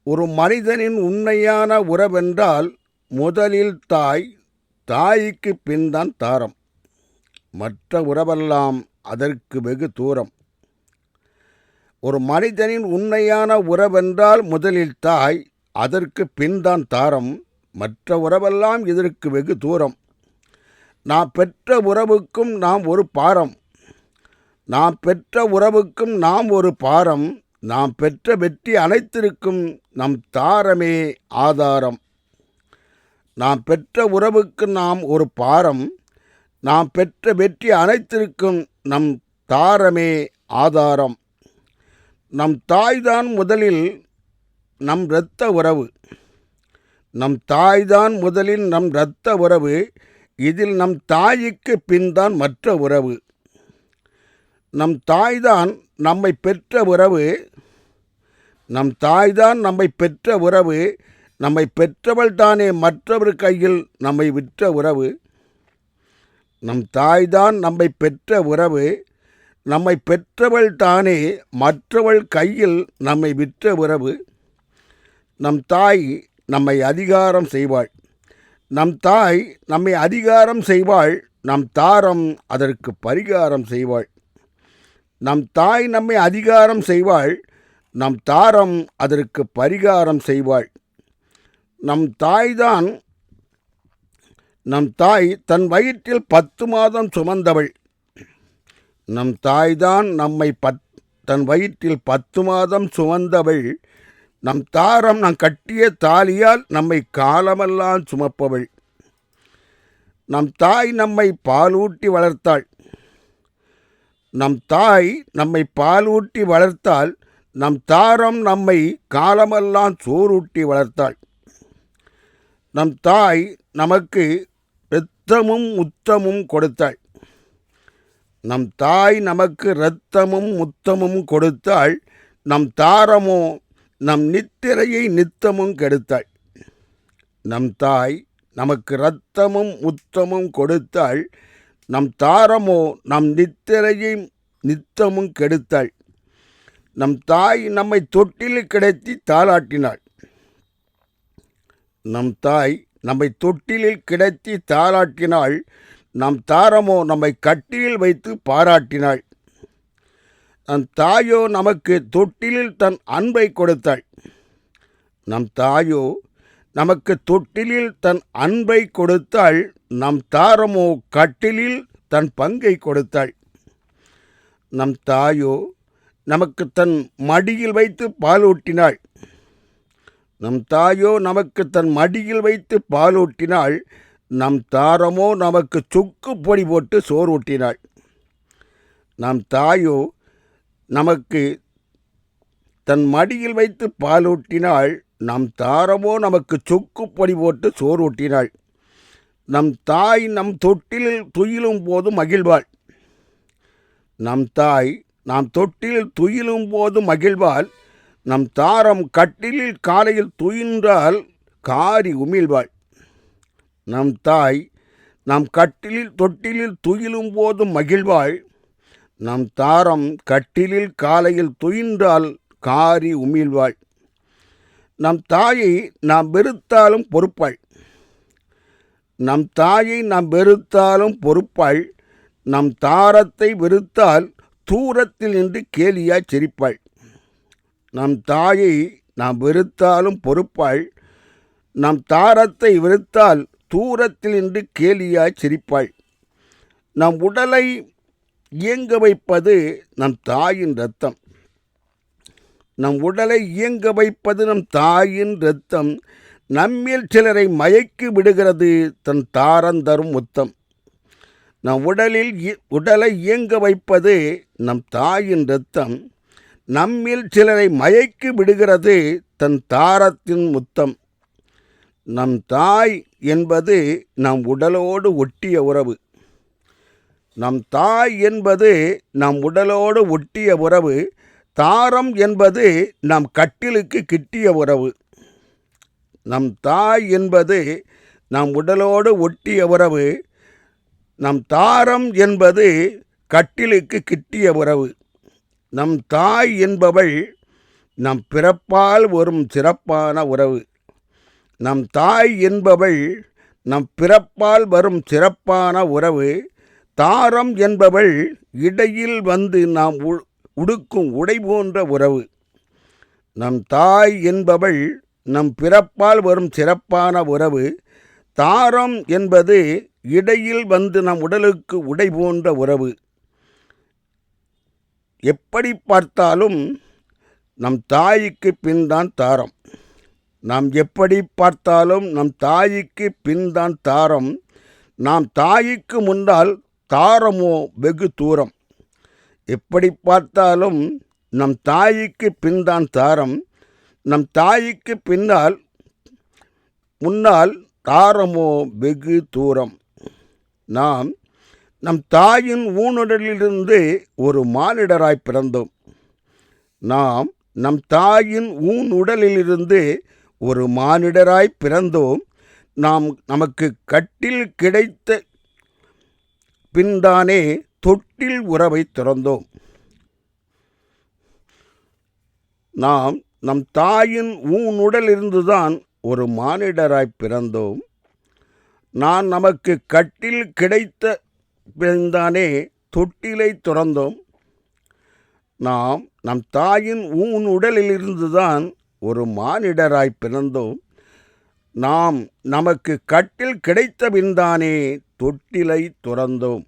ஒரு மனிதனின் உண்மையான உறவென்றால் முதலில் தாய், தாய்க்கு பின்தான் தாரம். மற்ற உறவெல்லாம் அதற்கு வெகு தூரம். ஒரு மனிதனின் உண்மையான உறவென்றால் முதலில் தாய், அதற்கு பின்தான் தாரம். மற்ற உறவெல்லாம் இதற்கு வெகு தூரம். நாம் பெற்ற உறவுக்கும் நாம் ஒரு பாரம். நாம் பெற்ற உறவுக்கும் நாம் ஒரு பாரம். நாம் பெற்ற வெற்றி அனைத்திற்கும் நம் தாரமே ஆதாரம். நாம் பெற்ற உறவுக்கு நாம் ஒரு பாரம். நாம் பெற்ற வெற்றி அனைத்திற்கும் நம் தாரமே ஆதாரம். நம் தாய்தான் முதலில் நம் இரத்த உறவு. நம் தாய்தான் முதலில் நம் இரத்த உறவு. இதில் நம் தாய்க்கு பின்தான் மற்ற உறவு. நம் தாய்தான் நம்மை பெற்ற உறவு. நம் தாய்தான் நம்மை பெற்ற உறவு. நம்மை பெற்றவள் தானே மற்றவர் கையில் நம்மை விற்ற உறவு. நம் தாய்தான் நம்மை பெற்ற உறவு. நம்மை பெற்றவள் தானே மற்றவள் கையில் நம்மை விற்ற உறவு. நம் தாய் நம்மை அதிகாரம் செய்வாள். நம் தாய் நம்மை அதிகாரம் செய்வாள். நம் தாரம் அதற்கு பரிகாரம் செய்வாள். நம் தாய் நம்மை அதிகாரம் செய்வாள். நம் தாரம் அதற்கு பரிகாரம் செய்வாள். நம் தாய் தன் வயிற்றில் 10 மாதம் சுமந்தவள். நம் தாய்தான் நம்மை தன் வயிற்றில் 10 மாதம் சுமந்தவள். நம் தாரம் நாம் கட்டிய தாலியால் நம்மை காலமெல்லாம் சுமப்பவள். நம் தாய் நம்மை பாலூட்டி வளர்த்தாள். நம் தாய் நம்மை பாலூட்டி வளர்த்தாள். நம் தாரம் நம்மை காலமெல்லாம் சோறூட்டி வளர்த்தாள். நம் தாய் நமக்கு இரத்தமும் முத்தமும் கொடுத்தாள். நம் தாய் நமக்கு இரத்தமும் முத்தமும் கொடுத்தாள். நம் தாரமோ நம் நித்திரையை நித்தமும் கெடுத்தாள். நம் தாய் நமக்கு இரத்தமும் முத்தமும் கொடுத்தாள். நம் தாரமோ நம் நித்திரையை நித்தமும் கெடுத்தாள். நம் தாய் நம்மை தொட்டிலில் கிடத்தி தாளாட்டினாள். நம் தாய் நம்மை தொட்டிலில் கிடத்தி தாளாட்டினாள். நம் தாரமோ நம்மை கட்டிலில் வைத்து பாராட்டினாள். நம் தாயோ நமக்கு தொட்டிலில் தன் அன்பை கொடுத்தாள். நம் தாயோ நமக்கு தொட்டிலில் தன் அன்பை கொடுத்தாள். நம் தாரமோ கட்டிலில் தன் பங்கை கொடுத்தாள். நம் தாயோ நமக்கு தன் மடியில் வைத்து பாலூட்டினாள். நம் தாயோ நமக்கு தன் மடியில் வைத்து பாலூட்டினாள். நம் தாரமோ நமக்கு சுக்கு பொடி போட்டு சோறூட்டினாள். நம் தாயோ நமக்கு தன் மடியில் வைத்து பாலூட்டினாள். நம் தாரமோ நமக்கு சுக்கு பொடி போட்டு சோறூட்டினாள். நம் தாய் நம் தொட்டிலில் துயிலும் போது மகிழ்வாள். நம் தாய் நாம் தொட்டிலில் துயிலும் போது மகிழ்வாள். நம் தாரம் கட்டிலில் காலையில் துயின்றால் காரி உமிழ்வாள். நம் தாய் நாம் தொட்டிலில் துயிலும் போது மகிழ்வாள். நம் தாரம் கட்டிலில் காலையில் துயின்றால் காரி உமிழ்வாள். நம் தாயை நாம் வெறுத்தாலும் பொறுப்பாள். நம் தாயை நாம் வெறுத்தாலும் பொறுப்பாள். நம் தாரத்தை வெறுத்தால் தூரத்தில் நின்று கேலியாய் சிரிப்பாள். நம் தாயை நாம் வெறுத்தாலும் பொறுப்பாள். நம் தாரத்தை வெறுத்தால் தூரத்தில் நின்று கேலியாய் சிரிப்பாள். நம் உடலை இயங்க வைப்பது நம் தாயின் இரத்தம். நம் உடலை இயங்க வைப்பது நம் தாயின் இரத்தம். நம்மில் சிலரை மயக்கி விடுகிறது தன் தாரந்தரும் முத்தம். நம் உடலை இயங்க வைப்பது நம் தாயின் இரத்தம். நம்மில் சிலரை மயக்கி விடுகிறது தன் தாரத்தின் முத்தம். நம் தாய் என்பது நம் உடலோடு ஒட்டிய உறவு. நம் தாய் என்பது நம் உடலோடு ஒட்டிய உறவு. தாரம் என்பது நம் கட்டிலுக்கு கிட்டிய உறவு. நம் தாய் என்பது நம் உடலோடு ஒட்டிய உறவு. நம் தாரம் என்பது கட்டிலுக்கு கிட்டிய உறவு. நம் தாய் என்பவள் நம் பிறப்பால் வரும் சிறப்பான உறவு. நம் தாய் என்பவள் நம் பிறப்பால் வரும் சிறப்பான உறவு. தாரம் என்பவள் இடையில் வந்து நாம் உடுக்கும் உடை போன்ற உறவு. நம் தாய் என்பவள் நம் பிறப்பால் வரும் சிறப்பான உறவு. தாரம் என்பது இடையில் வந்து நம் உடலுக்கு உடை போன்ற உறவு. எப்படி பார்த்தாலும் நம் தாய்க்கு பின்தான் தாரம். நாம் எப்படி பார்த்தாலும் நம் தாய்க்கு பின்தான் தாரம். நாம் தாய்க்கு முன்னால் தாரமோ வெகு தூரம். எப்படி பார்த்தாலும் நம் தாய்க்கு பின்தான் தாரம். நம் தாய்க்கு முன்னால் தாரமோ வெகு தூரம். நாம் நம் தாயின் ஊனுடலிலிருந்து ஒரு மானிடராய் பிறந்தோம். நாம் நம் தாயின் ஊனுடலிலிருந்து ஒரு மானிடராய் பிறந்தோம். நமக்கு கட்டில் கிடைத்த பின்தானே தொட்டில் உறவை துறந்தோம். நாம் நம் தாயின் ஊனுடலிருந்துதான் ஒரு மானிடராய் பிறந்தோம். நமக்கு கட்டில் கிடைத்த பின்தானே தொட்டிலை துறந்தோம். நம் தாயின் ஊனுடலிலிருந்துதான் ஒரு மானிடராய் பிறந்தோம். நமக்கு கட்டில் கிடைத்த பின்தானே தொட்டிலை துறந்தோம்.